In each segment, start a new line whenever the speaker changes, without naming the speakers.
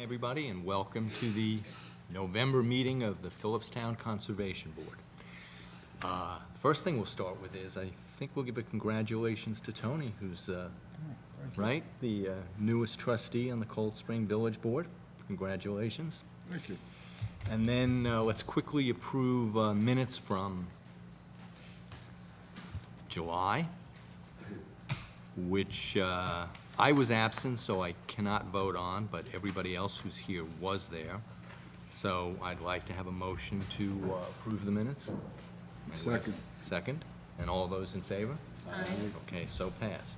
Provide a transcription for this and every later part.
Everybody, and welcome to the November meeting of the Philipstown Conservation Board. First thing we'll start with is I think we'll give a congratulations to Tony, who's right, the newest trustee on the Cold Spring Village Board. Congratulations.
Thank you.
And then let's quickly approve minutes from July, which I was absent, so I cannot vote on, but everybody else who's here was there. So I'd like to have a motion to approve the minutes.
Second.
Second. And all those in favor? Aye. Okay, so passed.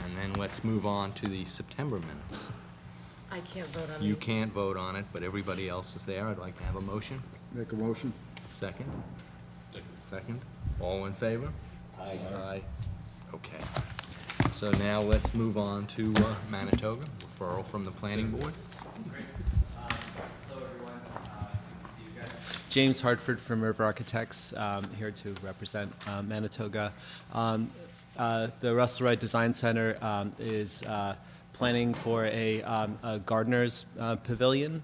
And then let's move on to the September minutes.
I can't vote on these.
You can't vote on it, but everybody else is there. I'd like to have a motion.
Make a motion.
Second. Second. All in favor?
Aye.
Aye. Okay. So now let's move on to Manitoga, referral from the planning board.
Great. Hello, everyone. Good to see you guys. James Hartford from River Architects, here to represent Manitoga. The Russell Wright Design Center is planning for a gardener's pavilion.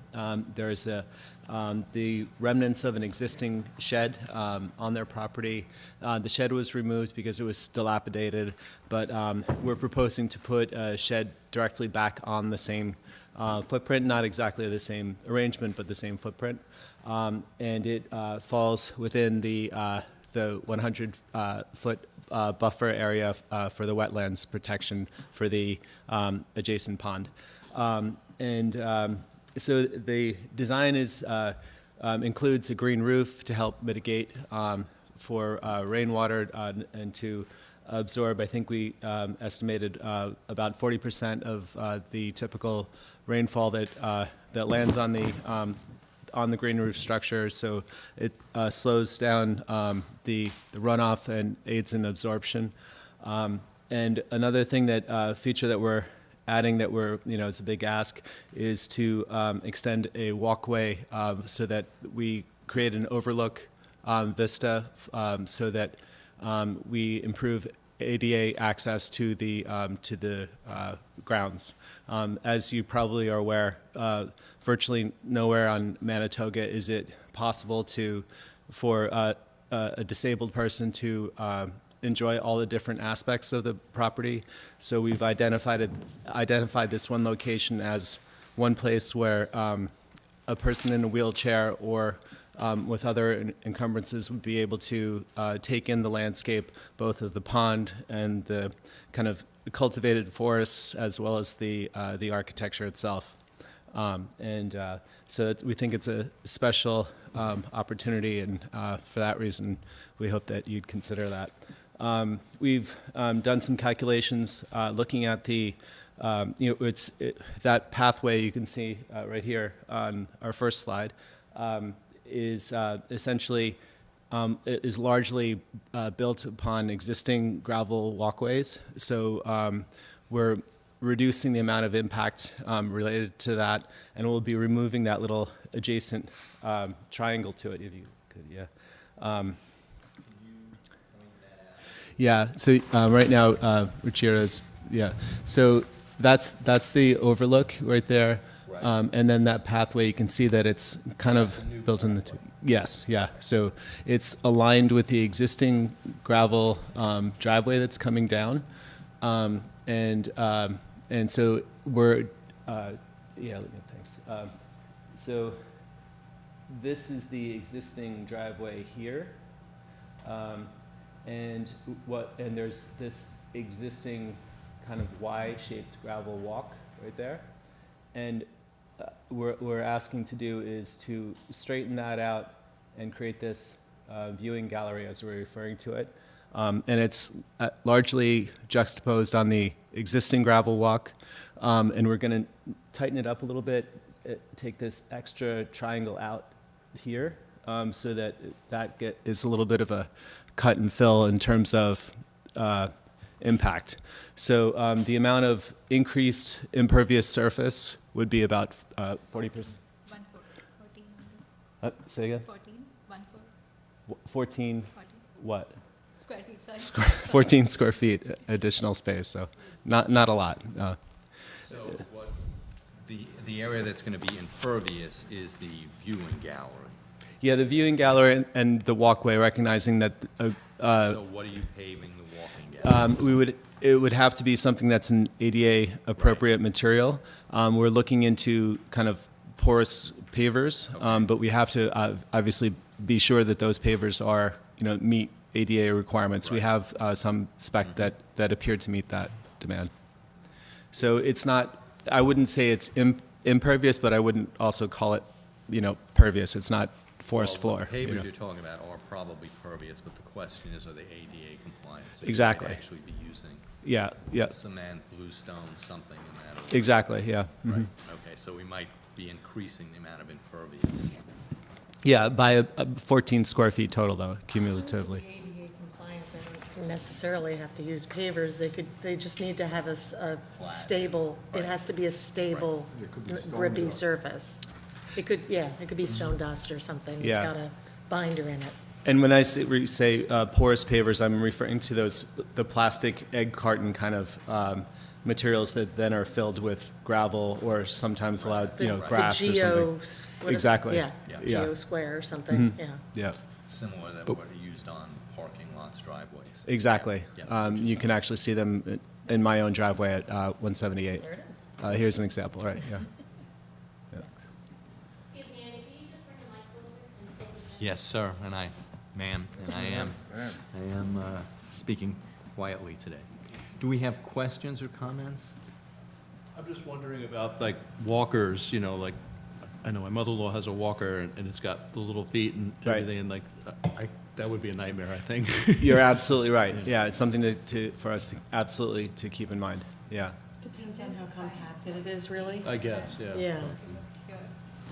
There's the remnants of an existing shed on their property. The shed was removed because it was dilapidated, but we're proposing to put a shed directly back on the same footprint, not exactly the same arrangement, but the same footprint. And it falls within the 100-foot buffer area for the wetlands protection for the adjacent pond. So the design includes a green roof to help mitigate for rainwater and to absorb. I think we estimated about 40% of the typical rainfall that lands on the green roof structure. So it slows down the runoff and aids in absorption. And another thing feature that we're adding that it's a big ask, is to extend a walkway so that we create an overlook vista so that we improve ADA access to the grounds. As you probably are aware, virtually nowhere on Manitoga is it possible for a disabled person to enjoy all the different aspects of the property. So we've identified this one location as one place where a person in a wheelchair or with other encumbrances would be able to take in the landscape, both of the pond and the kind of cultivated forests, as well as the architecture itself. So we think it's a special opportunity, and for that reason, we hope that you'd consider that. We've done some calculations looking at that pathway you can see right here on our first slide is essentially is largely built upon existing gravel walkways. So we're reducing the amount of impact related to that, and we'll be removing that little adjacent triangle to it, if you could, yeah. Yeah, so right now, Ruchira's, yeah. So that's the overlook right there. Right. And then that pathway, you can see that it's kind of built in the two. Yes, yeah. So it's aligned with the existing gravel driveway that's coming down. And so we're, thanks. So this is the existing driveway here. And there's this existing kind of Y-shaped gravel walk right there. And what we're asking to do is to straighten that out and create this viewing gallery, as we're referring to it. And it's largely juxtaposed on the existing gravel walk. And we're going to tighten it up a little bit, take this extra triangle out here so that is a little bit of a cut and fill in terms of impact. So the amount of increased impervious surface would be about 40%.
1 foot, 14.
Say again?
14, 1 foot.
14,
14.
what?
Square feet, sorry.
14 square feet additional space, so not a lot.
So what the The area that's going to be impervious is the viewing gallery.
Yeah, the viewing gallery and the walkway, recognizing that
So what are you paving the walking gallery?
it would have to be something that's an ADA appropriate material. We're looking into kind of porous pavers, but we have to obviously be sure that those pavers are, meet ADA requirements. We have some spec that appeared to meet that demand. So it's not, I wouldn't say it's impervious, but I wouldn't also call it, pervious. It's not forest
Well,
floor.
the pavers you're talking about are probably pervious, but the question is, are they ADA compliant? So
Exactly.
You might actually be using
Yeah, yeah,
cement, bluestone, something in that.
exactly, yeah. Mhm.
Right, okay, so we might be increasing the amount of impervious.
Yeah, by a 14 square feet total, though, cumulatively.
ADA compliant, they don't necessarily have to use pavers, they just need to have a stable, it has to be a stable,
It could be stone
grippy
dust.
surface. It could be stone dust or something, it's
Yeah.
got a binder in it.
And when I say porous pavers, I'm referring to the plastic egg carton kind of materials that then are filled with gravel or sometimes allowed, grass or something. Exactly.
Yeah,
Yeah.
geo square or something, yeah.
Yeah,
Similar to what are used on parking lots, driveways.
exactly.
Yeah, which is
You can actually see them in my own driveway at 178.
There it is.
Here's an example, right, yeah.
Excuse me, Annie, can you just bring the mic closer and say your name?
Yes, sir, and ma'am, and I am speaking quietly today. Do we have questions or comments?
I'm just wondering about like walkers, like, I know my mother-in-law has a walker and it's got the little feet and
Right.
everything, and like, that would be a nightmare, I think.
You're absolutely right. Yeah, it's something for us to absolutely to keep in mind. Yeah.
Depends on how compacted it is, really.
I guess, yeah.
Yeah.
Your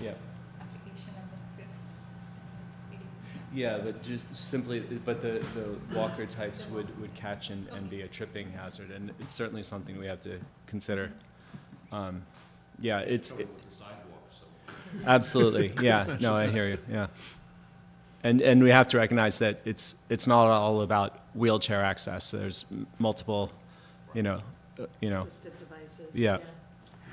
Yeah.
application number 5th is 80.
Yeah, but just simply, but the walker types would catch and be a tripping hazard, and it's certainly something we have to consider. Yeah, absolutely, yeah, no, I hear you, yeah. And we have to recognize that it's not all about wheelchair access. There's multiple,
Assistive devices.
Yeah.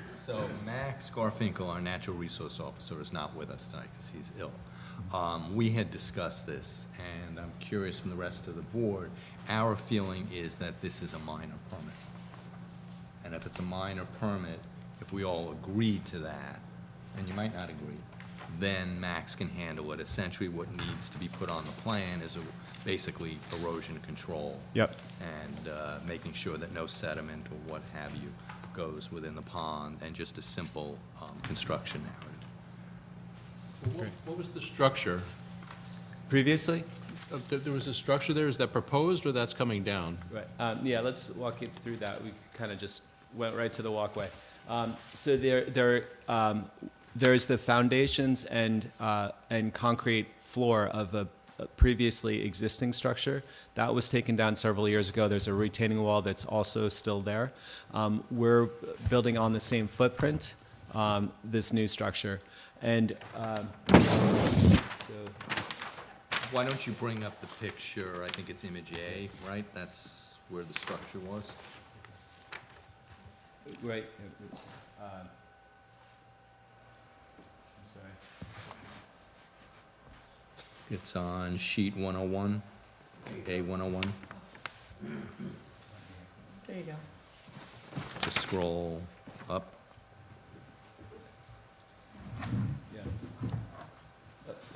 So Max Garfinkel, our natural resource officer, is not with us tonight because he's ill. We had discussed this, and I'm curious from the rest of the board, our feeling is that this is a minor permit. And if it's a minor permit, if we all agree to that, and you might not agree, then Max can handle it. Essentially, what needs to be put on the plan is basically erosion control.
Yep.
And making sure that no sediment or what have you goes within the pond, and just a simple construction narrative.
What was the structure?
Previously?
There was a structure there, is that proposed or that's coming down?
Right. Yeah, let's walk you through that. We kind of just went right to the walkway. So there's the foundations and concrete floor of a previously existing structure. That was taken down several years ago. There's a retaining wall that's also still there. We're building on the same footprint, this new structure. And so
Why don't you bring up the picture, I think it's image A, right? That's where the structure was.
Right. I'm sorry.
It's on sheet 101, A101.
There you go.
Just scroll up.
Yeah.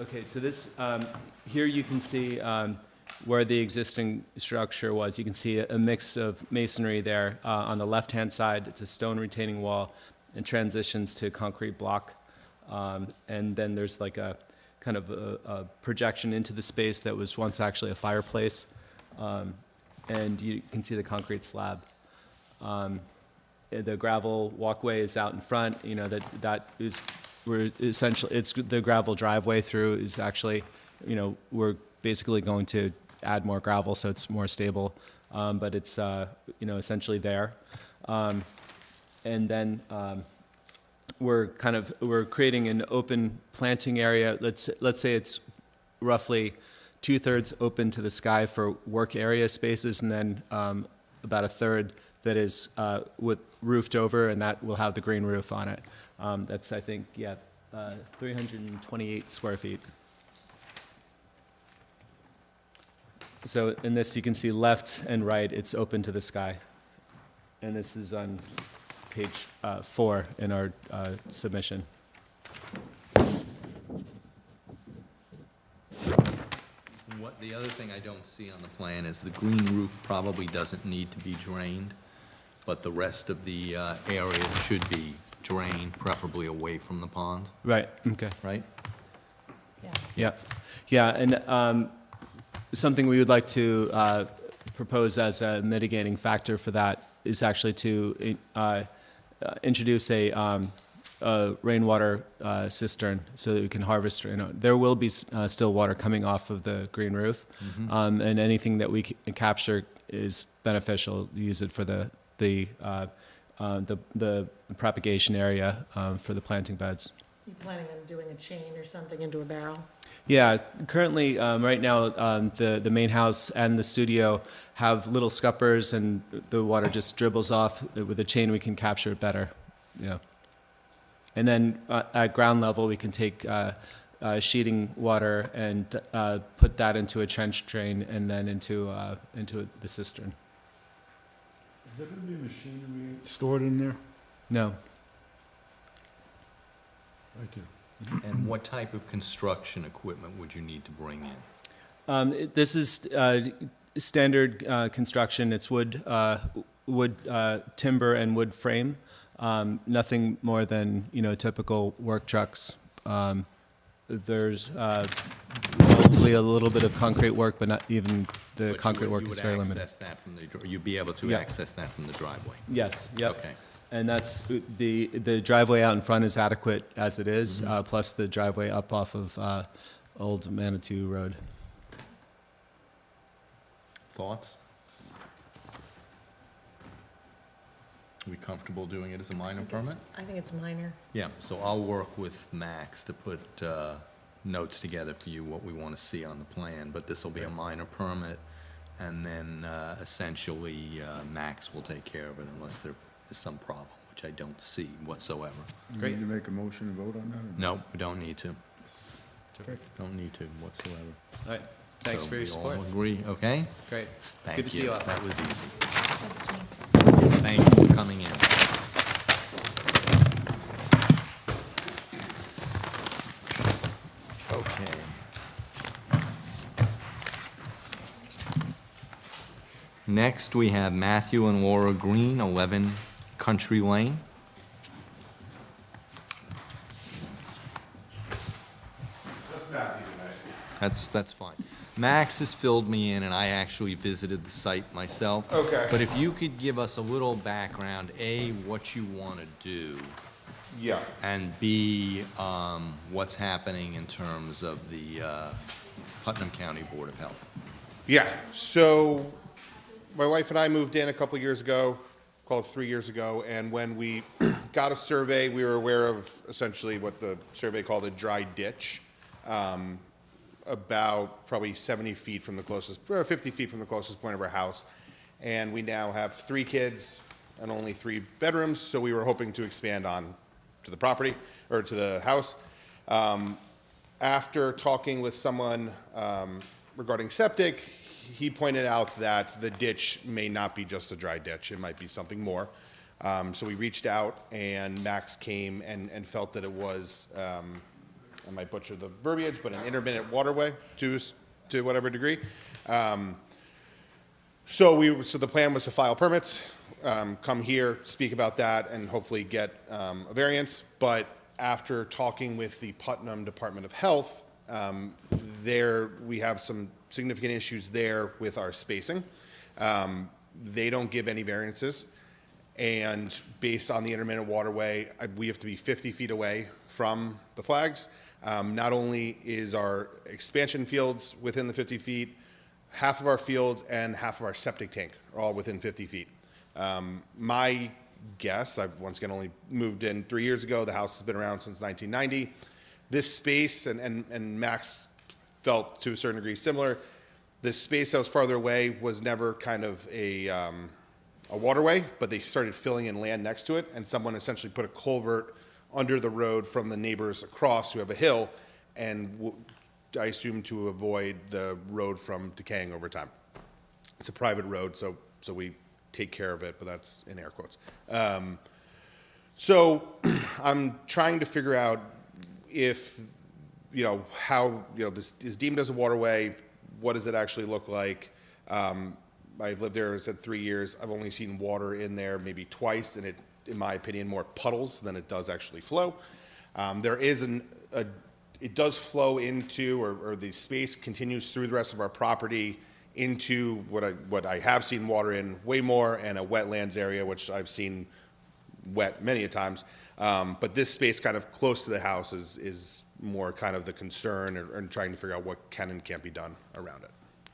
Okay, so this, here you can see where the existing structure was. You can see a mix of masonry there. On the left-hand side, it's a stone retaining wall and transitions to concrete block. And then there's like a kind of a projection into the space that was once actually a fireplace. And you can see the concrete slab. The gravel walkway is out in front. That is, we're essentially, it's the gravel driveway through is actually, we're basically going to add more gravel so it's more stable. But it's, essentially there. And then we're creating an open planting area. Let's say it's roughly 2/3 open to the sky for work area spaces, and then about 1/3 that is with roofed over, and that will have the green roof on it. That's, I think, 328 square feet. So in this, you can see left and right, it's open to the sky. And this is on page 4 in our submission.
The other thing I don't see on the plan is the green roof probably doesn't need to be drained, but the rest of the area should be drained, preferably away from the pond,
Right, okay.
right?
Yeah.
Yeah, and something we would like to propose as a mitigating factor for that is actually to introduce a rainwater cistern so that we can harvest rain. There will be still water coming off of the green roof, and anything that we can capture is beneficial. Use it for the propagation area for the planting beds.
You planning on doing a chain or something into a barrel?
Yeah, currently, right now, the main house and the studio have little scuppers, and the water just dribbles off. With a chain, we can capture it better. Yeah. And then at ground level, we can take sheeting water and put that into a trench drain and then into the cistern.
Is there gonna be machinery stored in there?
No.
Thank you.
And what type of construction equipment would you need to bring in?
This is standard construction. It's wood, timber, and wood frame. Nothing more than, typical work trucks. There's probably a little bit of concrete work, but not even the
But
concrete work
you
is
would
very limited.
access that from you'd be able to
Yeah.
access that from the driveway?
Yes, yep.
Okay.
And that's, the driveway out in front is adequate as it is, plus the driveway up off of Old Manitou Road.
Thoughts? Are we comfortable doing it as a minor permit?
I think it's minor.
Yeah, so I'll work with Max to put notes together for you, what we want to see on the plan, but this will be a minor permit, and then essentially Max will take care of it unless there is some problem, which I don't see whatsoever.
You
Great.
Need to make a motion and vote on that? or
No, we don't need to. Don't need to whatsoever.
All right, thanks
So
for your
we all
support.
agree, okay?
Great.
Thank
Good to see you all.
That was easy.
Thanks, James.
Thank you for coming in. Okay. Next, we have Matthew and Laura Green, 11 Country Lane. That's fine. Max has filled me in, and I actually visited the site myself.
Okay.
But if you could give us a little background, A, what you want to do,
Yeah.
and B, what's happening in terms of the Putnam County Board of Health.
Yeah. So my wife and I moved in a couple years ago, called 3 years ago, and when we got a survey, we were aware of essentially what the survey called a dry ditch, about probably 70 feet from the closest, or 50 feet from the closest point of our house. And we now have 3 kids and only 3 bedrooms, so we were hoping to expand on to the property, or to the house. After talking with someone regarding septic, he pointed out that the ditch may not be just a dry ditch, it might be something more. So we reached out, and Max came and felt that it was, I might butcher the verbiage, but an intermittent waterway to whatever degree. So the plan was to file permits, come here, speak about that, and hopefully get a variance. But after talking with the Putnam Department of Health, we have some significant issues there with our spacing. They don't give any variances. And based on the intermittent waterway, we have to be 50 feet away from the flags. Not only is our expansion fields within the 50 feet, half of our fields and half of our septic tank are all within 50 feet. My guess, I've once again only moved in 3 years ago, the house has been around since 1990. This space, and Max felt to a certain degree similar, the space that was farther away was never kind of a a waterway, but they started filling in land next to it, and someone essentially put a culvert under the road from the neighbors across who have a hill, and I assume to avoid the road from decaying over time. It's a private road, so we take care of it, but that's in air quotes. So I'm trying to figure out if, how, this is deemed as a waterway, what does it actually look like? I've lived there, I said, 3 years. I've only seen water in there maybe twice, and it, in my opinion, more puddles than it does actually flow. There is it does flow into, or the space continues through the rest of our property into what I have seen water in way more, and a wetlands area, which I've seen wet many a times. But this space kind of close to the house is more kind of the concern, and trying to figure out what can and can't be done around it.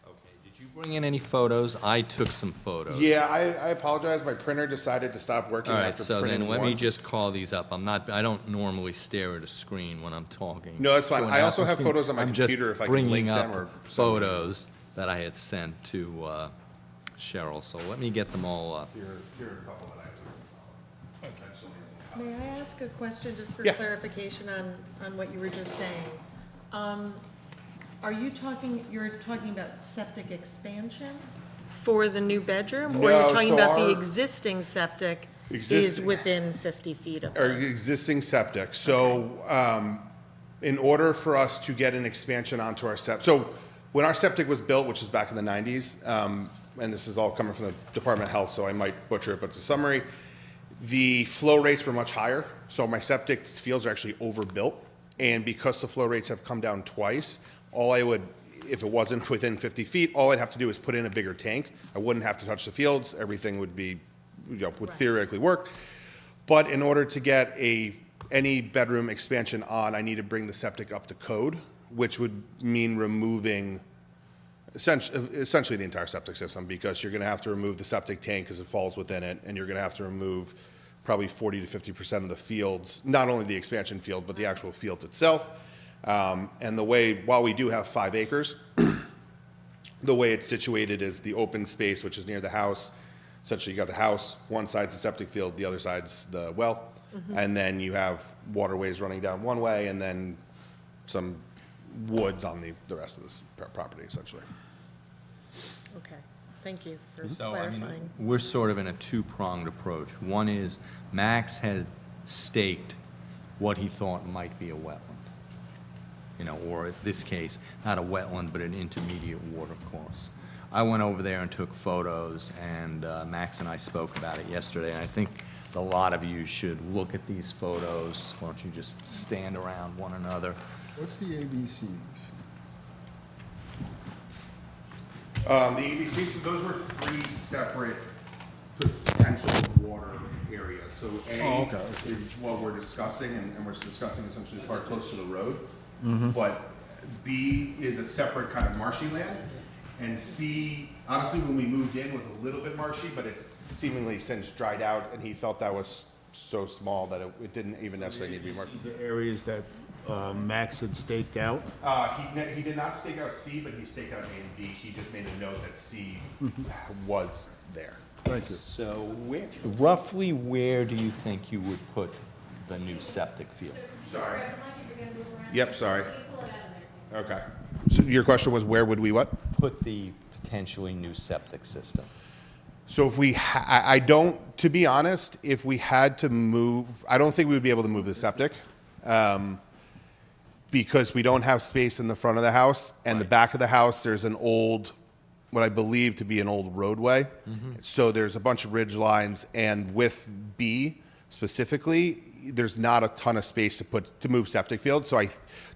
Okay, did you bring in any photos? I took some photos.
Yeah, I apologize. My printer decided to stop working
All right,
after
so
printing
then let me
once.
just call these up. I don't normally stare at a screen when I'm talking.
No, that's
to
fine.
an
I also have
applicant.
photos on my
I'm just
computer if I can link
bringing
them
up
or
photos that I had sent to Cheryl, so let me get them all up.
Here are a couple that I took.
May I ask a question just for
Yeah.
clarification on what you were just saying? You're talking about septic expansion for the new bedroom? Or
No,
you're talking
so
about the
our
existing septic is
Existing-
within 50 feet of
Our
it?
existing septic. So, in order for us to get an expansion onto our so when our septic was built, which is back in the 90s, and this is all coming from the Department of Health, so I might butcher it, but it's a summary. The flow rates were much higher, so my septic fields are actually overbuilt. And because the flow rates have come down twice, if it wasn't within 50 feet, all I'd have to do is put in a bigger tank. I wouldn't have to touch the fields. Everything would be, would theoretically work. But in order to get any bedroom expansion on, I need to bring the septic up to code, which would mean removing essentially the entire septic system, because you're going to have to remove the septic tank because it falls within it, and you're going to have to remove probably 40 to 50% of the fields, not only the expansion field, but the actual field itself. And while we do have 5 acres, the way it's situated is the open space, which is near the house. Essentially, you got the house, one side's the septic field, the other side's the well, and then you have waterways running down one way, and then some woods on the rest of this property, essentially.
Okay, thank you for
So,
clarifying.
we're sort of in a two-pronged approach. One is Max had staked what he thought might be a wetland. Or in this case, not a wetland, but an intermediate water course. I went over there and took photos, and Max and I spoke about it yesterday, and I think a lot of you should look at these photos. Why don't you just stand around one another?
What's the ABCs?
The ABC, so those were 3 separate potential water areas. So A
okay.
is what we're discussing, and we're discussing essentially the part close to the road. But B is a separate kind of marshy land. And C, honestly, when we moved in, was a little bit marshy, but it's seemingly since dried out, and he felt that was so small that it didn't even necessarily need to be marshy.
These are areas that Max had staked out.
He did not stake out C, but he staked out A and B. He just made a note that C was there.
Thank you.
So roughly where do you think you would put the new septic field?
Sorry.
Mike, if you're gonna move around.
Yep, sorry.
You pull it out of there.
Okay. So your question was where would we what?
Put the potentially new septic system.
So if we, I don't, to be honest, if we had to move, I don't think we would be able to move the septic. Because we don't have space in the front of the house, and the back of the house, there's an old, what I believe to be an old roadway. So there's a bunch of ridge lines, and with B specifically, there's not a ton of space to move septic fields. So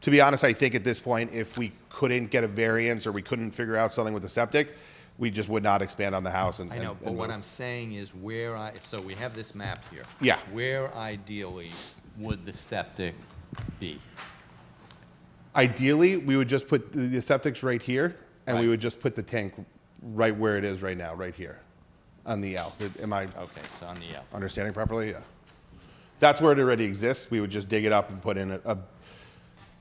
to be honest, I think at this point, if we couldn't get a variance or we couldn't figure out something with the septic, we just would not expand on the house and
I know, but
and
what
move.
I'm saying is so we have this map here.
Yeah.
Where ideally would the septic be?
Ideally, we would just put the septic's right here, and we
Right.
would just put the tank right where it is right now, right here, on the L. Am I
Okay, so on the L.
understanding properly? Yeah. That's where it already exists. We would just dig it up and put in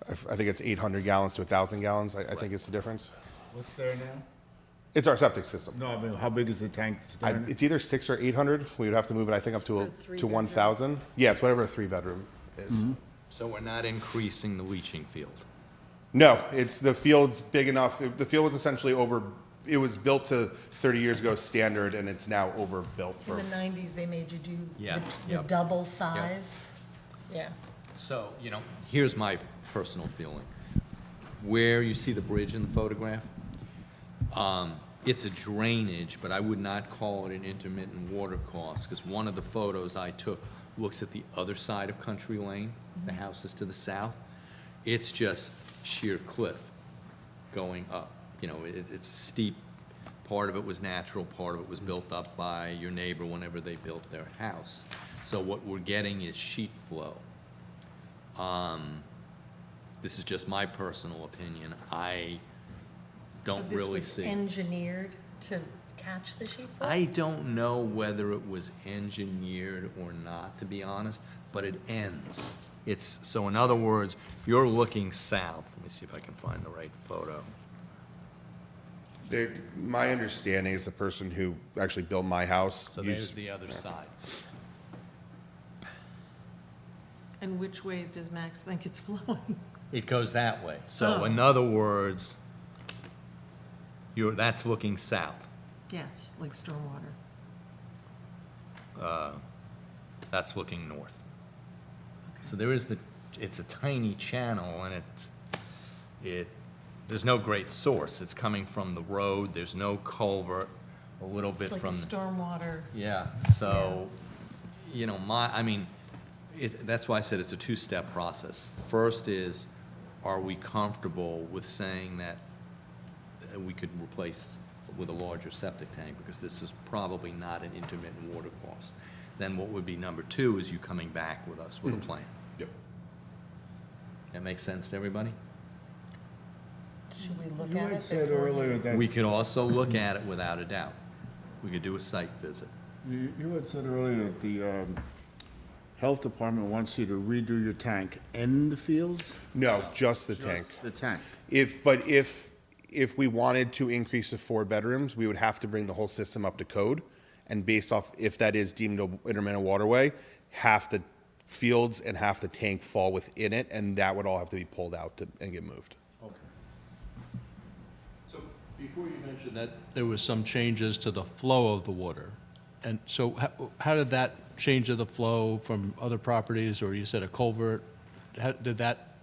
I think it's 800 gallons to 1,000 gallons, I think it's the difference.
What's there now?
It's our septic system.
No, I mean, how big is the tank that's there?
It's either 600 or 800. We would have to move it, I think, up
For a
to
three-bedroom?
1,000. Yeah, it's whatever a 3-bedroom is.
So we're not increasing the leaching field.
No, it's, the field's big enough. The field was essentially it was built to 30 years ago standard, and it's now overbuilt for.
In the 90s, they made you do
Yeah,
the
yep.
double size. Yeah.
So, here's my personal feeling. Where you see the bridge in the photograph, it's a drainage, but I would not call it an intermittent water course, because one of the photos I took looks at the other side of Country Lane, the houses to the south. It's just sheer cliff going up. It's steep. Part of it was natural, part of it was built up by your neighbor whenever they built their house. So what we're getting is sheet flow. This is just my personal opinion. I don't really see.
This was engineered to catch the sheet flow?
I don't know whether it was engineered or not, to be honest, but it ends. So in other words, you're looking south. Let me see if I can find the right photo.
My understanding is the person who actually built my house.
So there's the other side.
And which way does Max think it's flowing?
It goes that way. So
Oh.
in other words, that's looking south.
Yeah, it's like stormwater.
That's looking north. So there is it's a tiny channel, and there's no great source. It's coming from the road. There's no culvert. A little bit
It's like
from.
a stormwater.
Yeah, so, that's why I said it's a two-step process. First is, are we comfortable with saying that we could replace with a larger septic tank, because this is probably not an intermittent water course. Then what would be number two is you coming back with us with a plan.
Yep.
That makes sense to everybody?
Should we look
You
at
had
it
said
before?
earlier that,
We could also look at it without a doubt. We could do a site visit.
you had said earlier that the health department wants you to redo your tank in the fields?
No, just the tank.
The tank.
If we wanted to increase the 4 bedrooms, we would have to bring the whole system up to code. And based off, if that is deemed an intermittent waterway, half the fields and half the tank fall within it, and that would all have to be pulled out and get moved.
Okay.
So before you mentioned that there was some changes to the flow of the water, and so how did that change of the flow from other properties, or you said a culvert?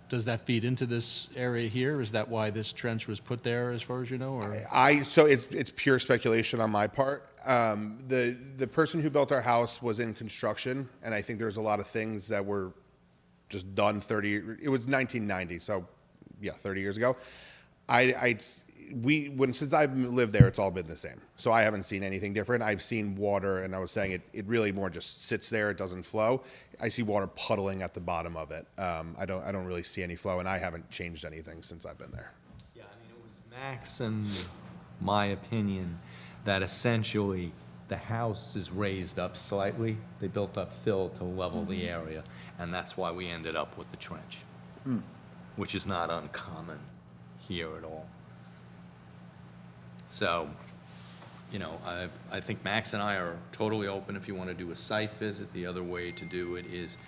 Does that feed into this area here? Is that why this trench was put there, as far as you know, or?
So it's pure speculation on my part. The person who built our house was in construction, and I think there's a lot of things that were just done it was 1990, so yeah, 30 years ago. Since I've lived there, it's all been the same. So I haven't seen anything different. I've seen water, and I was saying it really more just sits there. It doesn't flow. I see water puddling at the bottom of it. I don't really see any flow, and I haven't changed anything since I've been there.
Yeah, it was Max and my opinion that essentially the house is raised up slightly. They built up fill to level the area, and that's why we ended up with the trench, which is not uncommon here at all. So, I think Max and I are totally open if you want to do a site visit. The other way to do it is,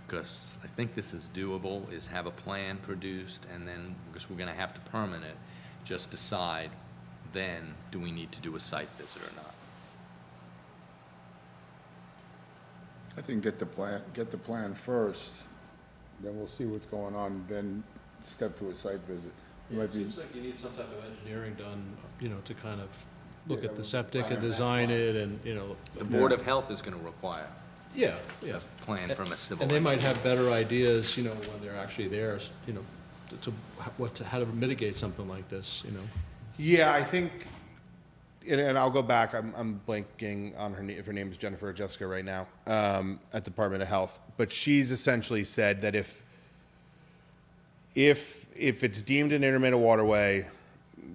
because I think this is doable, is have a plan produced, and then, because we're going to have to permit it, just decide then, do we need to do a site visit or not?
I think get the plan first, then we'll see what's going on, then step to a site visit. It might
It
be-
seems like you need some type of engineering done, to kind of look
Yeah,
at the
that
septic
would-
and design it, and,
The Board of Health is going to require
yeah.
a plan from a civil
And they might
engineer.
have better ideas, when they're actually there, how to mitigate something like this,
Yeah, I think, and I'll go back. I'm blanking on her name. If her name is Jennifer or Jessica right now, at Department of Health. But she's essentially said that if it's deemed an intermittent waterway,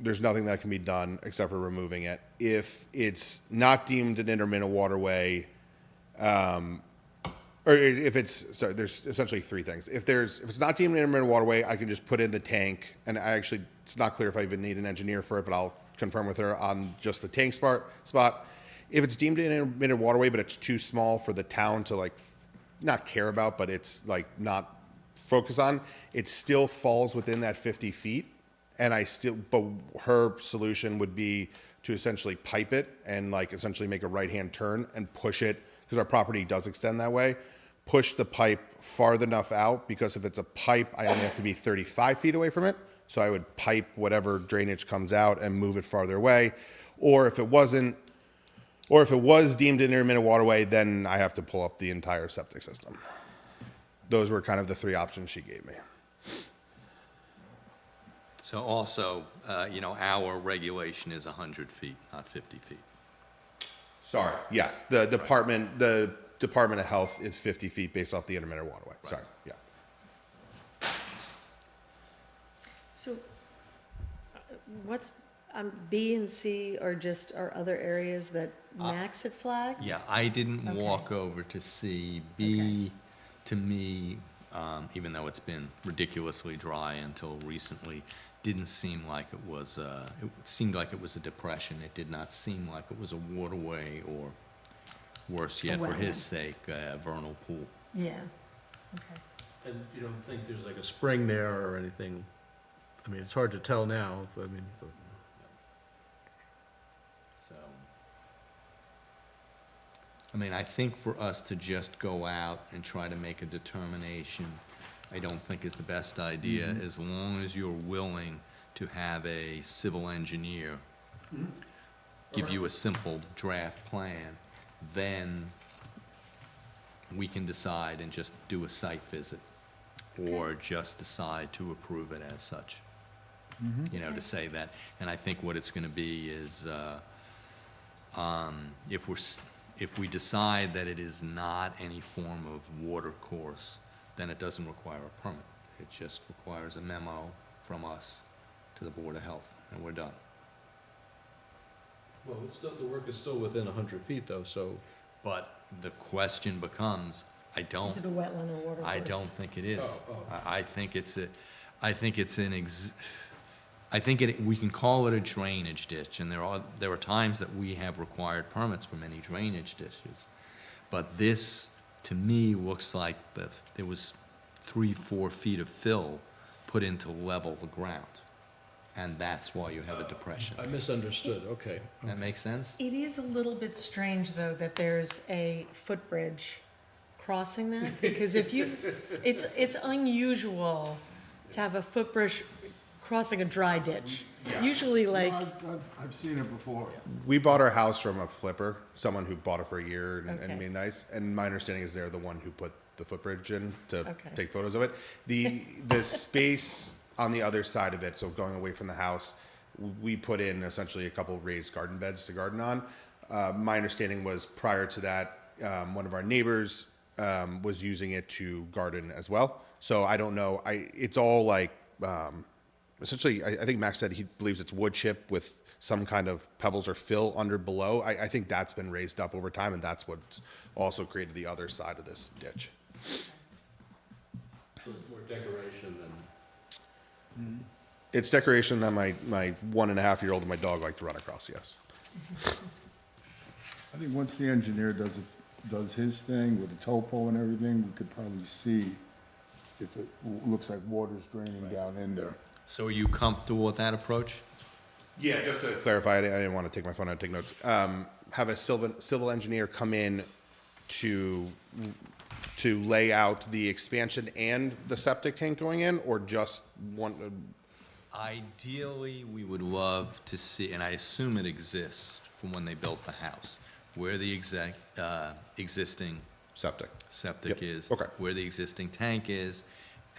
there's nothing that can be done except for removing it. If it's not deemed an intermittent waterway, or if there's essentially 3 things. If it's not deemed an intermittent waterway, I can just put in the tank, and it's not clear if I even need an engineer for it, but I'll confirm with her on just the tank spot. If it's deemed an intermittent waterway, but it's too small for the town to like, not care about, but it's like not focus on, it still falls within that 50 feet. And but her solution would be to essentially pipe it and like essentially make a right-hand turn and push it, because our property does extend that way, push the pipe farther enough out, because if it's a pipe, I only have to be 35 feet away from it. So I would pipe whatever drainage comes out and move it farther away. Or if it was deemed an intermittent waterway, then I have to pull up the entire septic system. Those were kind of the three options she gave me.
So also, our regulation is 100 feet, not 50 feet.
Sorry. Yes, the Department of Health is 50 feet based off the intermittent waterway. Sorry, yeah.
So what's, B and C are other areas that Max had flagged?
Yeah, I didn't
Okay.
walk over to see. B, to me, even though it's been ridiculously dry until recently, didn't seem like it was, it seemed like it was a depression. It did not seem like it was a waterway, or worse yet, for his
wetland.
sake, a vernal pool.
Yeah, okay.
And you don't think there's like a spring there or anything? I mean, it's hard to tell now, but I mean,
So, I think for us to just go out and try to make a determination, I don't think is the best idea, as long as you're willing to have a civil engineer give you a simple draft plan, then we can decide and just do a site visit, or just decide to approve it as such. To say that, and I think what it's gonna be is, if we decide that it is not any form of water course, then it doesn't require a permit. It just requires a memo from us to the Board of Health, and we're done.
well, it's still, the work is still within 100 feet though, so.
But the question becomes,
Is it a wetland or water course?
I don't think it is.
Oh.
I think we can call it a drainage ditch, and there are times that we have required permits for many drainage ditches. But this, to me, looks like there was 3-4 feet of fill put in to level the ground. And that's why you have a depression.
I misunderstood, okay.
That makes sense?
It is a little bit strange, though, that there's a footbridge crossing that, because it's unusual to have a footbridge crossing a dry ditch. Usually, like,
I've seen it before.
We bought our house from a flipper, someone who bought it for a year and
Okay.
made nice. And my understanding is they're the one who put the footbridge in to
Okay.
take photos of it. The space on the other side of it, so going away from the house, we put in essentially a couple raised garden beds to garden on. My understanding was prior to that, one of our neighbors was using it to garden as well. So I don't know. It's all like, essentially, I think Max said he believes it's wood chip with some kind of pebbles or fill below. I think that's been raised up over time, and that's what also created the other side of this ditch.
So it's more decoration than.
It's decoration that my 1.5-year-old and my dog like to run across, yes.
I think once the engineer does his thing with the topo and everything, we could probably see if it looks like water's draining down in there.
So are you comfortable with that approach?
Yeah, just to clarify, I didn't want to take my phone out and take notes. Have a civil engineer come in to lay out the expansion and the septic tank going in, or just one?
Ideally, we would love to see, and I assume it exists from when they built the house, where the existing
Septic.
septic
Yep.
is.
Okay.
Where the existing tank is,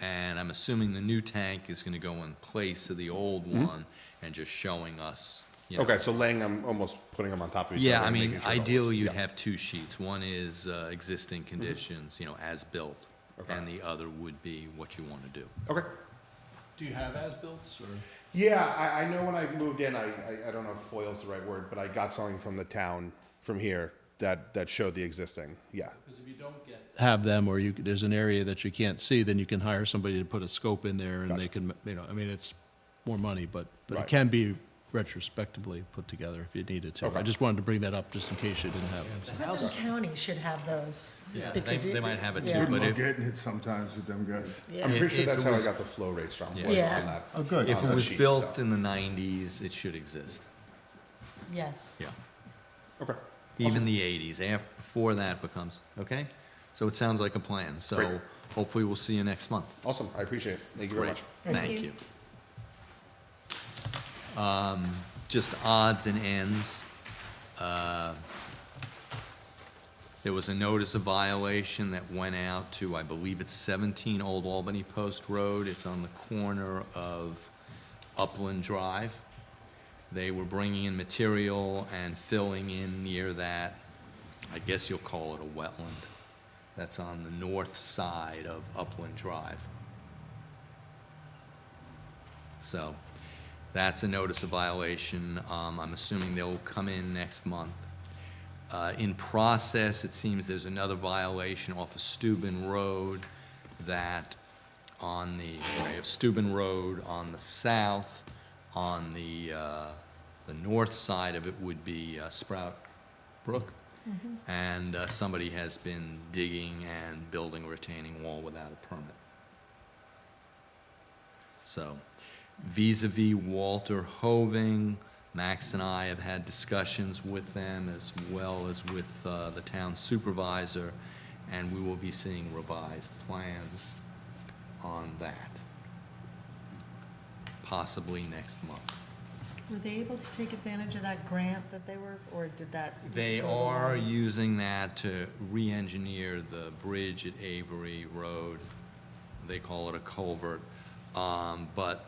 and I'm assuming the new tank is gonna go in place of the old one, and just showing us,
Okay, so laying them, almost putting them on top of each other.
Yeah, I
and
mean,
making sure it all
ideally,
works.
you'd
Yeah.
have two sheets. One is existing conditions, as built,
Okay.
and the other would be what you wanna do.
Okay.
Do you have as-bills, or?
Yeah, I know when I moved in, I don't know if foil's the right word, but I got something from the town, from here, that showed the existing, yeah.
Because if you don't have them, or there's an area that you can't see, then you can hire somebody to put a scope in there, and they can, it's more money, but it
Right.
can be retrospectively put together if you needed to.
Okay.
I just wanted to bring that up just in case you didn't have it.
Putnam County should have those. because
They
it-
might have it
yeah.
too, but
We're
if,
getting it sometimes with them guys.
Yeah.
I'm pretty sure
If
that's
it
how I
was-
got the flow rates from,
Yeah.
was
Yeah.
on that.
Oh, good.
if
on
it
that
was
sheet,
built
so.
in the 90s, it should exist.
Yes.
Yeah.
Okay.
Even the 80s, before that becomes, okay? So it sounds like a plan, so
Great.
hopefully we'll see you next month.
Awesome, I appreciate it. Thank you very
Great.
much.
Thank you. Just odds and ends. There was a notice of violation that went out to, I believe it's 17 Old Albany Post Road. It's on the corner of Upland Drive. They were bringing in material and filling in near that, I guess you'll call it a wetland. That's on the north side of Upland Drive. So, that's a notice of violation. I'm assuming they'll come in next month. In process, it seems there's another violation off of Steuben Road that on the, they have Steuben Road on the south, on the north side of it would be Sprout Brook. And somebody has been digging and building a retaining wall without a permit. So, vis-à-vis Walter Hoving, Max and I have had discussions with them as well as with the town supervisor, and we will be seeing revised plans on that, possibly next month.
Were they able to take advantage of that grant that they were, or did that?
They
go
are
away?
using that to re-engineer the bridge at Avery Road. They call it a culvert. But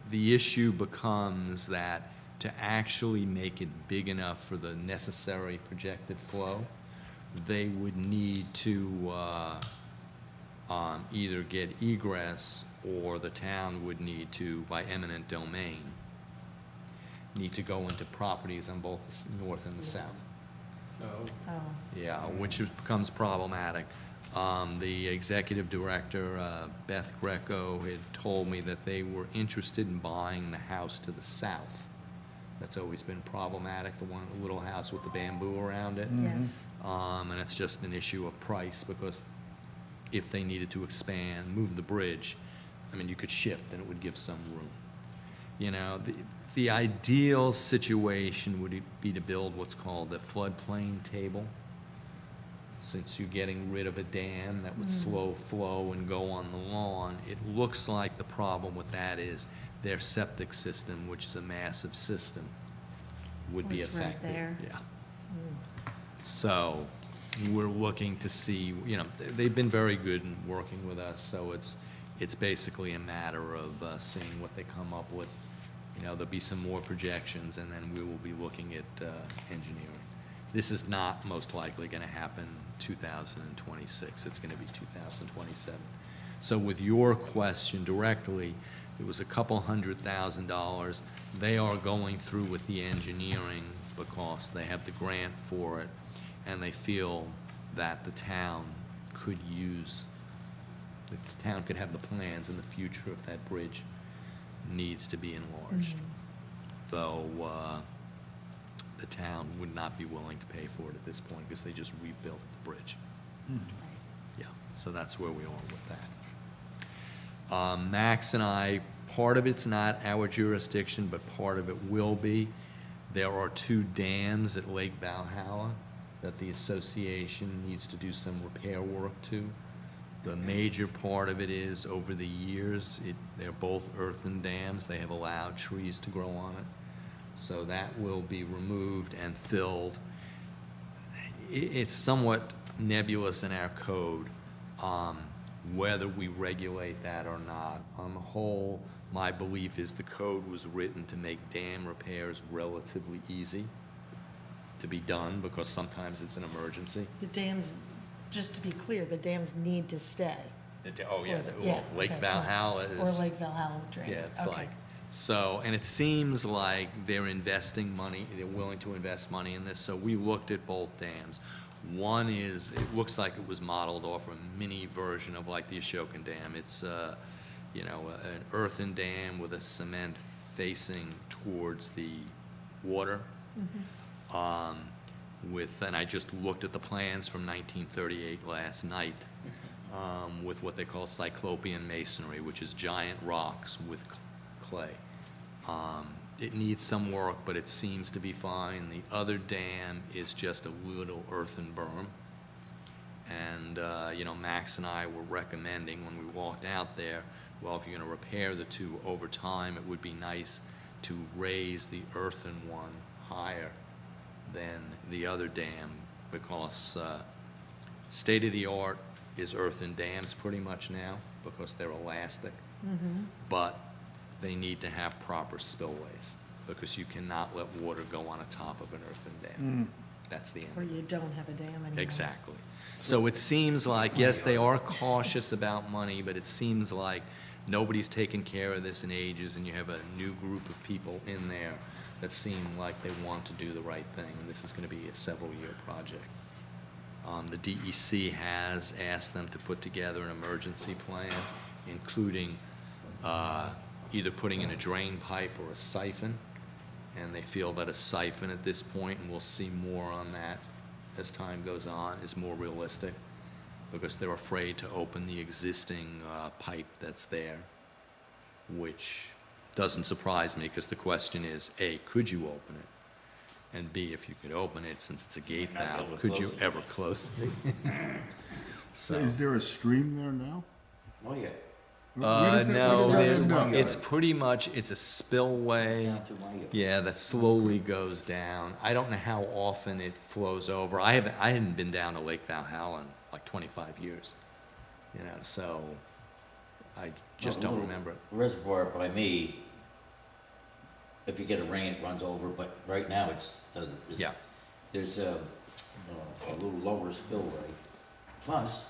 the issue becomes that to actually make it big enough for the necessary projected flow, they would need to either get egress, or the town would need to, by eminent domain, need to go into properties on both the north and the south.
Oh,
Yeah, which becomes problematic. The executive director, Beth Greco, had told me that they were interested in buying the house to the south. That's always been problematic, the one, the little house with the bamboo around it.
yes.
And it's just an issue of price, because if they needed to expand, move the bridge, I mean, you could shift and it would give some room. You know, the ideal situation would be to build what's called a floodplain table. Since you're getting rid of a dam that would slow flow and go on the lawn, it looks like the problem with that is their septic system, which is a massive system, would be
Was right
affected.
there.
Yeah. So, we're looking to see, you know, they've been very good in working with us, so it's basically a matter of seeing what they come up with. You know, there'll be some more projections, and then we will be looking at engineering. This is not most likely gonna happen 2026, it's gonna be 2027. So with your question directly, it was a couple $100,000. They are going through with the engineering because they have the grant for it, and they feel that the town could use, the town could have the plans in the future if that bridge needs to be enlarged. Though, the town would not be willing to pay for it at this point because they just rebuilt the bridge. Yeah, so that's where we are with that. Max and I, part of it's not our jurisdiction, but part of it will be. There are 2 dams at Lake Valhalla that the association needs to do some repair work to. The major part of it is, over the years, they're both earthen dams. They have allowed trees to grow on it. So that will be removed and filled. It's somewhat nebulous in our code, whether we regulate that or not. On the whole, my belief is the code was written to make dam repairs relatively easy to be done, because sometimes it's an emergency.
The dams, just to be clear, the dams need to stay.
Oh, yeah,
Yeah,
Lake
okay, so-
Valhalla is.
Or Lake Valhalla drain.
Yeah, it's
Okay.
like, so, and it seems like they're investing money, they're willing to invest money in this, so we looked at both dams. One is, it looks like it was modeled off a mini version of like the Ashokan Dam. It's, you know, an earthen dam with a cement facing towards the water. And I just looked at the plans from 1938 last night, with what they call cyclopean masonry, which is giant rocks with clay. It needs some work, but it seems to be fine. The other dam is just a little earthen berm. And, Max and I were recommending when we walked out there, well, if you're gonna repair the two over time, it would be nice to raise the earthen one higher than the other dam, because state-of-the-art is earthen dams pretty much now, because they're elastic. But they need to have proper spillways, because you cannot let water go on the top of an earthen dam. That's the end.
Or you don't have a dam anymore.
Exactly. So it seems like, yes, they are cautious about money, but it seems like nobody's taken care of this in ages, and you have a new group of people in there that seem like they want to do the right thing, and this is gonna be a several-year project. The DEC has asked them to put together an emergency plan, including either putting in a drain pipe or a siphon, and they feel that a siphon at this point, and we'll see more on that as time goes on, is more realistic, because they're afraid to open the existing pipe that's there, which doesn't surprise me, because the question is, A, could you open it? And B, if you could open it, since it's a gate valve, could you ever close it? So,
Is there a stream there now?
Oh, yeah.
Where does that-
no,
where
there's,
does that go?
it's pretty much, it's a spillway.
Down to my yard.
Yeah, that slowly goes down. I don't know how often it flows over. I hadn't been down to Lake Valhalla in like 25 years, so I just
Well,
don't
the
remember it.
Reservoir by me, if you get a rain, it runs over, but right now doesn't.
Yeah.
There's a little lower spillway. Plus,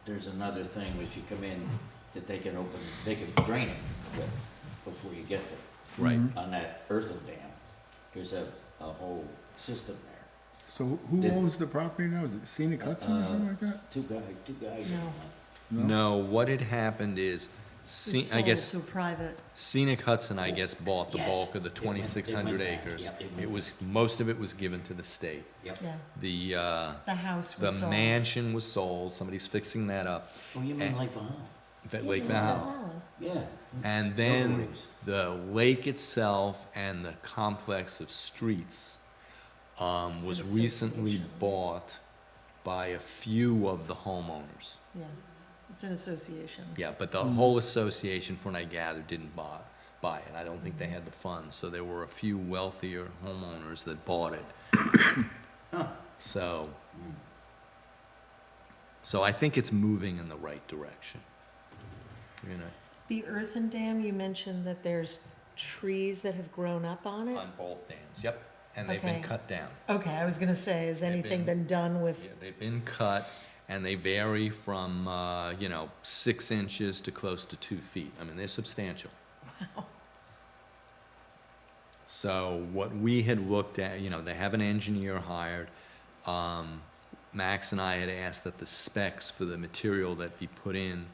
there's another thing, which you come in, that they can drain it with before you get there.
Right.
On that earthen dam, there's a whole system there.
So who
Did-
owns the property now? Is it Scenic Hudson or something like that?
Two guys
No.
on that.
No, what had happened is,
It's
I guess
sold to private.
Scenic Hudson, I guess, bought the
Yes.
bulk of the
It went- it went
2,600
back.
acres.
Yep, it went
It was, most of it was given to the state.
Yep.
Yeah,
The
house was
the
sold.
mansion was sold, somebody's fixing that up,
Oh, you mean
And-
like Valhalla?
Lake Valhalla.
Oh,
Yeah.
And then
Overways.
the lake itself and the complex of streets was
an
recently
association.
bought by a few of the homeowners.
yeah, it's an association.
Yeah, but the whole association, from what I gathered, didn't buy it. I don't think they had the funds, so there were a few wealthier homeowners that bought it. So I think it's moving in the right direction,
The earthen dam, you mentioned that there's trees that have grown up on it?
on both dams, yep, and they've been
Okay.
cut down.
Okay, I was gonna say, has anything been done with,
Yeah, they've been cut, and they vary from, 6 inches to close to 2 feet. I mean, they're substantial. So what we had looked at, they have an engineer hired. Max and I had asked that the specs for the material that be put in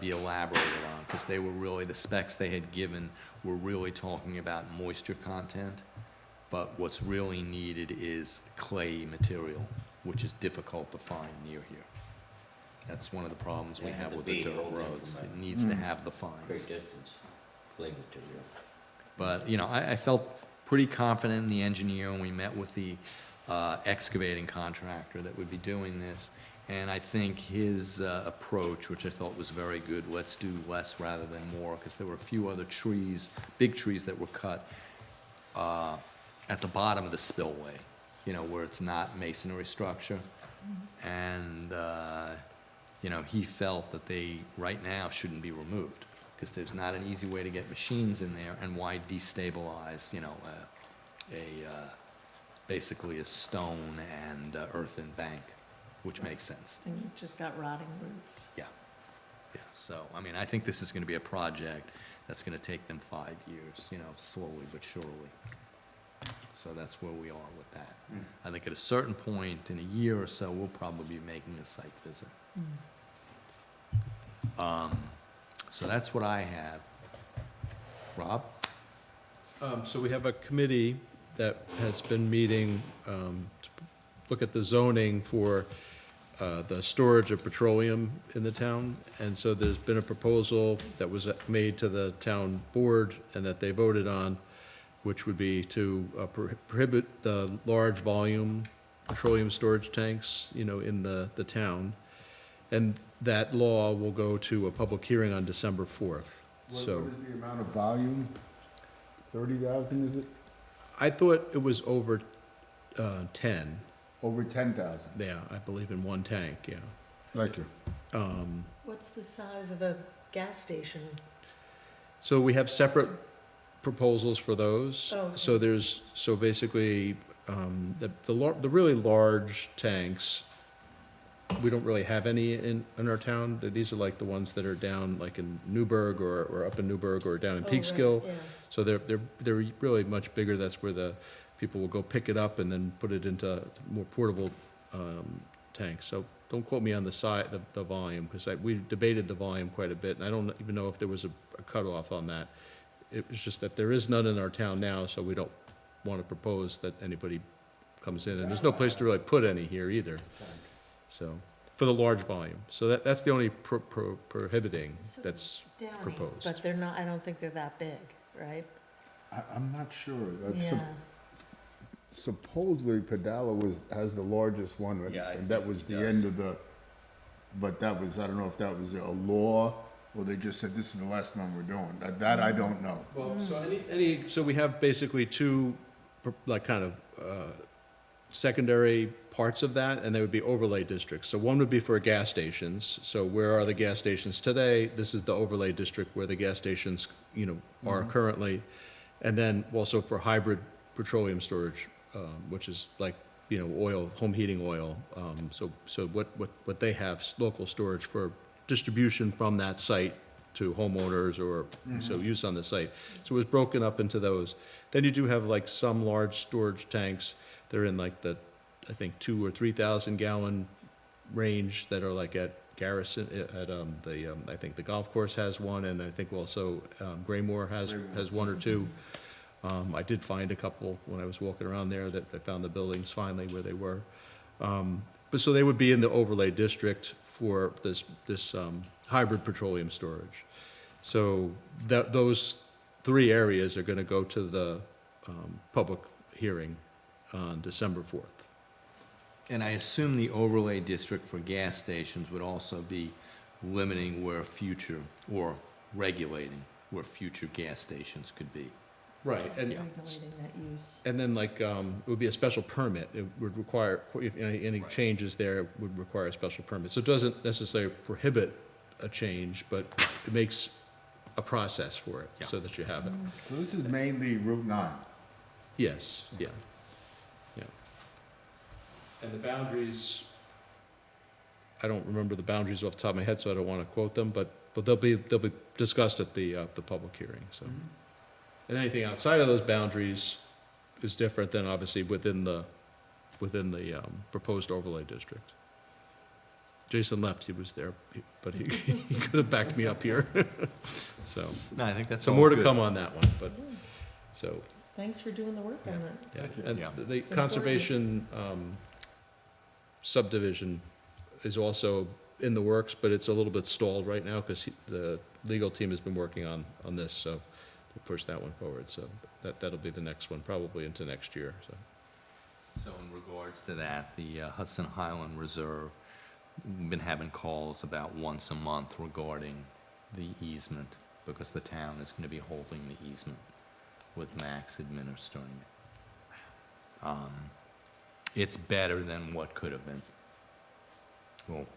be elaborated on, because they were really, the specs they had given were really talking about moisture content. But what's really needed is clay material, which is difficult to find near here. That's one of the problems we
They have
have
to
with the
be
dirt
rolled in
roads.
from
It
a
needs to have the
Great
fines.
distance, clay material.
But, I felt pretty confident in the engineer, and we met with the excavating contractor that would be doing this. And I think his approach, which I thought was very good, let's do less rather than more, because there were a few other trees, big trees that were cut at the bottom of the spillway, where it's not masonry structure. And, he felt that they, right now, shouldn't be removed, because there's not an easy way to get machines in there, and why destabilize, basically a stone and earthen bank, which makes sense.
and you've just got rotting roots?
Yeah, yeah, so, I think this is gonna be a project that's gonna take them 5 years, slowly but surely. So that's where we are with that. I think at a certain point, in a year or so, we'll probably be making a site visit. So that's what I have. Rob?
So we have a committee that has been meeting to look at the zoning for the storage of petroleum in the town. And so there's been a proposal that was made to the town board and that they voted on, which would be to prohibit the large volume petroleum storage tanks, in the town. And that law will go to a public hearing on December 4th. So
What is the amount of volume? 30,000, is it?
I thought it was over 10.
Over 10,000?
Yeah, I believe in one tank, yeah.
Thank you.
What's the size of a gas station?
So we have separate proposals for those.
Oh, okay.
So basically, the really large tanks, we don't really have any in our town. These are like the ones that are down like in Newburgh or up in Newburgh or down in
Oh, right,
Peekskill.
yeah.
So they're really much bigger. That's where the people will go pick it up and then put it into more portable tanks. So don't quote me on the volume, because we debated the volume quite a bit, and I don't even know if there was a cutoff on that. It was just that there is none in our town now, so we don't want to propose that anybody comes in, and there's no place to really put any here either. So, for the large volume. So that's the only prohibiting that's
Downy,
proposed.
but they're not, I don't think they're that big, right?
I'm not sure. That's
Yeah.
supposedly Padala has the largest one,
Yeah, I
and
think
that was
it
the
does.
end of the, but that was, I don't know if that was a law, or they just said, this is the last one we're doing. That I don't know.
Well, so so we have basically two, like, kind of, secondary parts of that, and they would be overlay districts. So one would be for gas stations. So where are the gas stations today? This is the overlay district where the gas stations, are currently. And then also for hybrid petroleum storage, which is like, oil, home heating oil. So what they have, local storage for distribution from that site to homeowners or so use on the site. So it was broken up into those. Then you do have like some large storage tanks. They're in like the, I think, 2,000 or 3,000 gallon range that are like at Garrison, I think the golf course has one, and I think also Graymore has one or two. I did find a couple when I was walking around there that I found the buildings finally where they were. But so they would be in the overlay district for this hybrid petroleum storage. So those three areas are gonna go to the public hearing on December 4th.
And I assume the overlay district for gas stations would also be limiting where future, or regulating where future gas stations could be.
Right, and
Regulating that use.
And then like, it would be a special permit. It would require, if any changes there would require a special permit. So it doesn't necessarily prohibit a change, but it makes a process for it, so that you have it.
So this is mainly Route 9.
Yes, yeah. And the boundaries, I don't remember the boundaries off the top of my head, so I don't want to quote them, but they'll be discussed at the public hearing, so. And anything outside of those boundaries is different than obviously within the proposed overlay district. Jason left, he was there, but he could have backed me up here. So,
No, I think that's
so
all
more to
good.
come on that one, but, so,
Thanks for doing the work on that.
yeah. And
Yeah.
the
It's important.
conservation subdivision is also in the works, but it's a little bit stalled right now because the legal team has been working on this, so we'll push that one forward. So that'll be the next one, probably into next year, so.
So in regards to that, the Hudson Highland Reserve, we've been having calls about once a month regarding the easement, because the town is going to be holding the easement with Max administering it. It's better than what could have been. Well,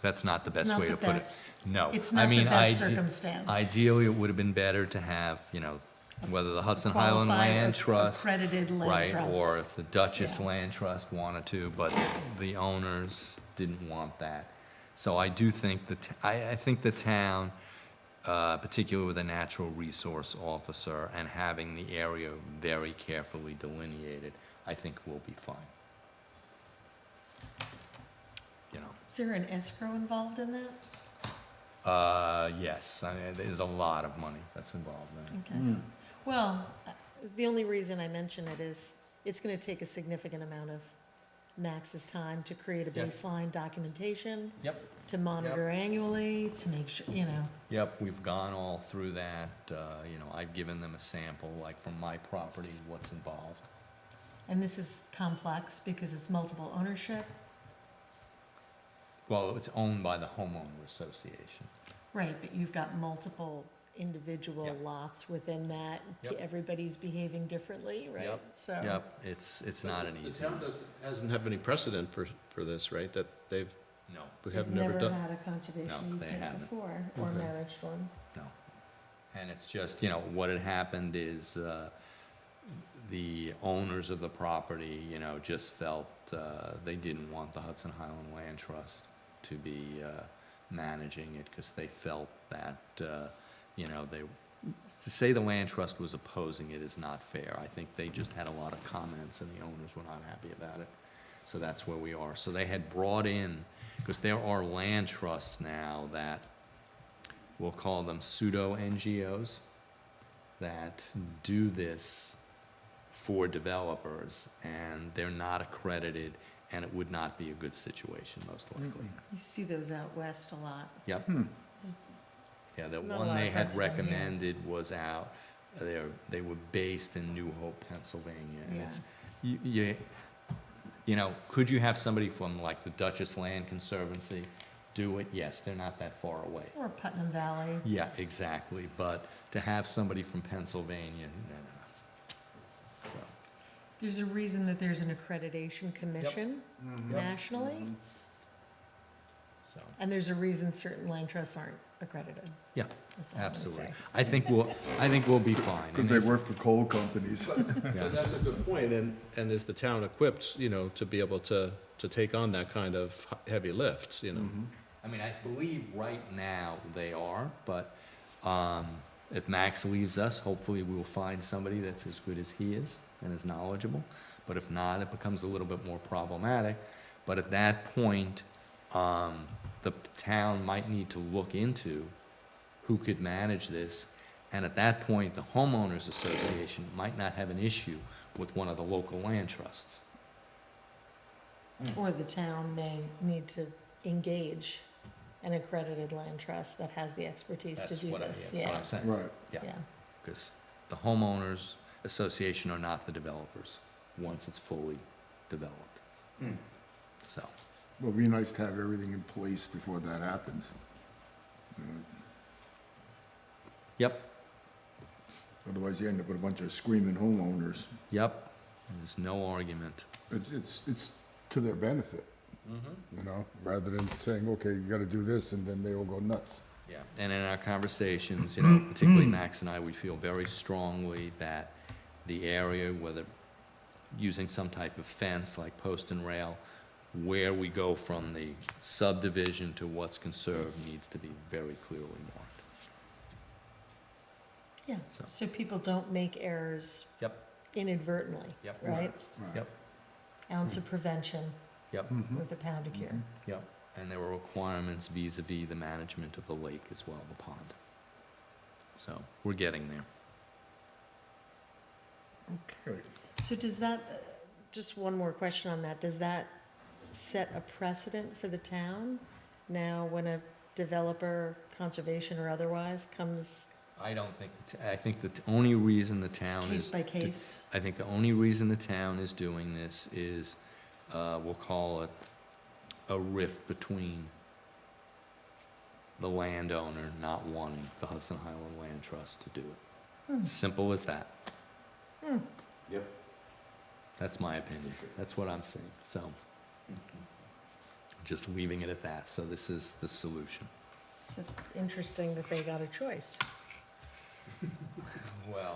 that's not the
It's
best
not
way
the
to put
best-
it. No.
it's
I
not the
mean,
best circumstance.
Ideally, it would have been better to have, whether the Hudson Highland
Qualified
Land
or
Trust.
accredited land
Right,
trust.
or if the Duchess
Yeah.
Land Trust wanted to, but the owners didn't want that. So I do think I think the town, particularly with a natural resource officer and having the area very carefully delineated, I think we'll be fine.
Is there an escrow involved in that?
Yes, I mean, there's a lot of money that's involved in it.
Okay. Well, the only reason I mention it is, it's gonna take a significant amount of Max's time to create a
Yes.
baseline documentation,
Yep.
to monitor annually, to make sure, you know.
Yep, we've gone all through that. I've given them a sample, like from my property, what's involved.
And this is complex because it's multiple ownership.
Well, it's owned by the homeowner association.
Right, but you've got multiple individual
Yep.
lots within that.
Yep.
Everybody's behaving differently, right?
Yep,
So.
Yep, it's not an easy.
The town hasn't have any precedent for this, right? That we
No,
have
We've
never done.
had a conservation
No, they
easement
haven't.
before, or
Okay.
managed one.
no. And it's just, what had happened is, the owners of the property, just felt, they didn't want the Hudson Highland Land Trust to be, managing it, because they felt that, to say the land trust was opposing it is not fair. I think they just had a lot of comments, and the owners were not happy about it. So that's where we are. So they had brought in, because there are land trusts now that, we'll call them pseudo NGOs, that do this for developers, and they're not accredited, and it would not be a good situation, most likely.
You see those out west a lot.
Yep.
There's
Yeah, the
not a
one
lot of
they had
precedent here.
recommended was out, they were based in New Hope, Pennsylvania. And
Yeah.
it's, could you have somebody from like the Dutchess Land Conservancy do it? Yes, they're not that far away.
Or Putnam Valley.
Yeah, exactly, but to have somebody from Pennsylvania, no. So,
There's a reason that there's an accreditation commission nationally,
so,
and there's a reason certain land trusts aren't accredited.
yeah,
That's all I'm gonna
absolutely.
say.
I think we'll be fine.
Because they work for coal companies.
Yeah.
That's a good point, and is the town equipped, to be able to take on that kind of heavy lift,
I mean, I believe right now they are, but if Max leaves us, hopefully we will find somebody that's as good as he is and as knowledgeable. But if not, it becomes a little bit more problematic. But at that point, the town might need to look into who could manage this. And at that point, the homeowners association might not have an issue with one of the local land trusts.
Or the town may need to engage an accredited land trust that has the expertise to do this.
That's what I'm saying.
Right.
Yeah.
Yeah.
Because the homeowners association are not the developers, once it's fully developed. So,
Well, it'd be nice to have everything in place before that happens.
yep,
Otherwise, you end up with a bunch of screaming homeowners.
yep, there's no argument.
It's to their benefit, rather than saying, okay, you gotta do this, and then they all go nuts.
Yeah, and in our conversations, particularly Max and I, we feel very strongly that the area, whether using some type of fence like post and rail, where we go from the subdivision to what's conserved needs to be very clearly marked.
Yeah,
So-
so people don't make errors
Yep,
inadvertently,
Yep.
right?
yep,
Ounce of prevention
yep,
with a pound of cure.
yep. And there were requirements vis-à-vis the management of the lake as well, the pond. So, we're getting there.
Okay.
So does that, just one more question on that, does that set a precedent for the town? Now, when a developer, conservation or otherwise, comes,
I don't think, I think the only reason the
it's
town
case
is.
by case?
I think the only reason the town is doing this is, we'll call it a rift between the landowner not wanting the Hudson Highland Land Trust to do it. Simple as that.
Yep.
That's my opinion. That's what I'm saying, so. Just leaving it at that, so this is the solution.
It's interesting that they got a choice.
Well.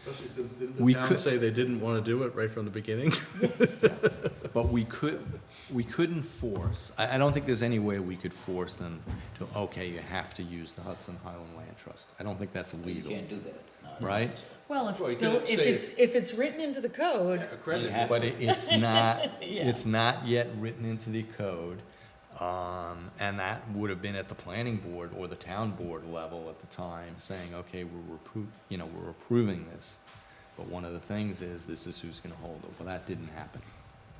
Especially since didn't
We
the town
could-
say they didn't want to do it right from the beginning?
Yes.
But we couldn't force, I don't think there's any way we could force them to, okay, you have to use the Hudson Highland Land Trust. I don't think that's
You
legal,
can't do that. No, I don't
right?
think so.
Well, if
Well,
it's
you could
built,
say
if it's written into the code,
You have
But
to.
it's not,
Yeah.
it's not yet written into the code, and that would have been at the planning board or the town board level at the time, saying, okay, we're approving this. But one of the things is, this is who's gonna hold it. Well, that didn't happen.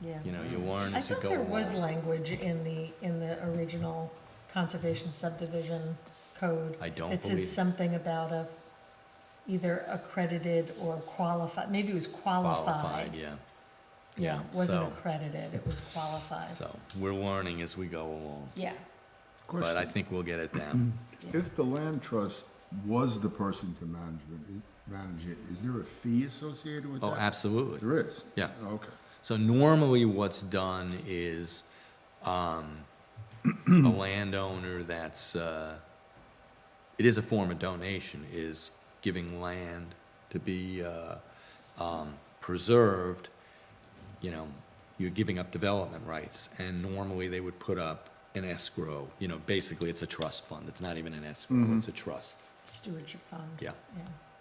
Yeah.
You know, you learn
I
as you
thought
go
there was
along.
language in the original conservation subdivision code.
I don't
It said
believe-
something about either accredited or qualified, maybe it was qualified.
Yeah.
Yeah, it wasn't
so-
accredited, it was qualified.
So, we're learning as we go along.
Yeah,
But I
Question,
think we'll get it down.
if the land trust was the person to manage it, is there a fee associated with that?
Oh, absolutely.
There is?
Yeah.
Okay.
So normally what's done is, a landowner that's, it is a form of donation, is giving land to be, preserved. You know, you're giving up development rights, and normally they would put up an escrow. You know, basically, it's a trust fund. It's not even an escrow, it's a trust.
stewardship fund.
Yeah.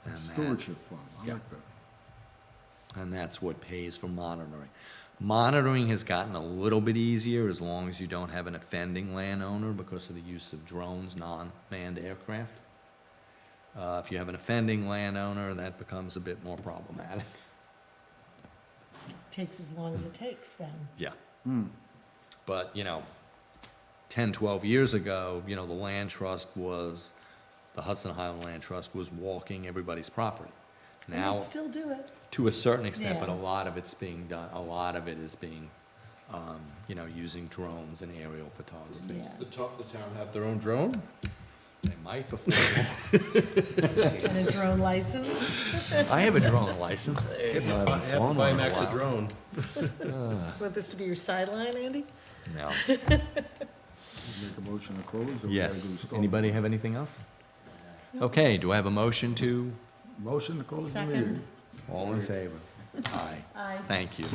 And that-
Stewardship fund, I
Yeah.
like that.
And that's what pays for monitoring. Monitoring has gotten a little bit easier as long as you don't have an offending landowner because of the use of drones, non-manned aircraft. If you have an offending landowner, that becomes a bit more problematic.
Takes as long as it takes then.
Yeah. But, you know, 10, 12 years ago, you know, the land trust was, the Hudson Highland Land Trust was walking everybody's property.
And
Now,
they still do it.
to a certain extent, but a
Yeah.
lot of it's being done, a lot of it is being, you know, using drones and aerial photography.
Yeah.
The town have their own drone?
They might before.
And a drone license?
I have a drone license.
You have to buy Max a drone.
Want this to be your sideline, Andy?
No.
Make a motion to close? or we gotta do
Yes.
storm-
Anybody have anything else? Okay, do I have a motion to,
Motion to close the
Second.
meeting?
all in favor? Aye.
Aye.
Thank you.